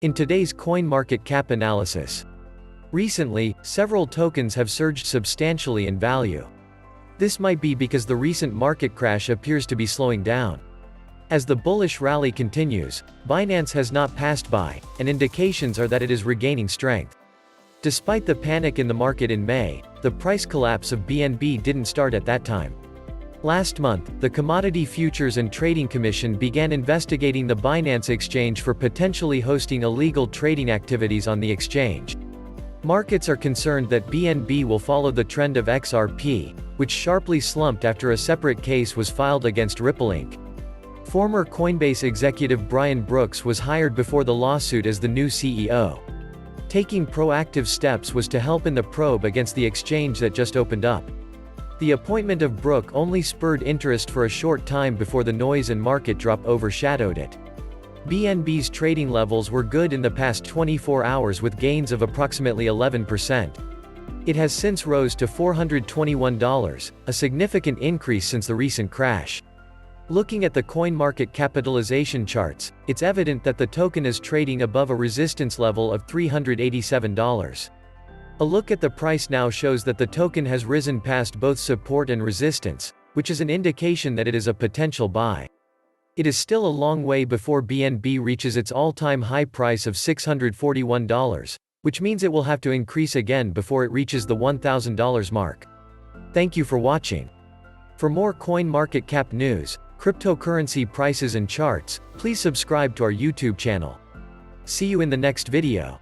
In today's CoinMarketCap analysis, recently, several tokens have surged substantially in value. This might be because the recent market crash appears to be slowing down. As the bullish rally continues, Binance has not passed by, and indications are that it is regaining strength. Despite the panic in the market in May, the price collapse of BNB didn't start at that time. Last month, the Commodity Futures and Trading Commission began investigating the Binance exchange for potentially hosting illegal trading activities on the exchange. Markets are concerned that BNB will follow the trend of XRP, which sharply slumped after a separate case was filed against Ripple Inc. Former Coinbase executive Brian Brooks was hired before the lawsuit as the new CEO. Taking proactive steps was to help in the probe against the exchange that just opened up. The appointment of Brooks only spurred interest for a short time before the noise and market drop overshadowed it. BNB's trading levels were good in the past 24 hours with gains of approximately 11%. It has since rose to $421, a significant increase since the recent crash. Looking at the coin market capitalization charts, it's evident that the token is trading above a resistance level of $387. A look at the price now shows that the token has risen past both support and resistance, which is an indication that it is a potential buy. It is still a long way before BNB reaches its all-time high price of $641, which means it will have to increase again before it reaches the $1,000 mark. Thank you for watching. For more CoinMarketCap news, cryptocurrency prices and charts, please subscribe to our YouTube channel. See you in the next video.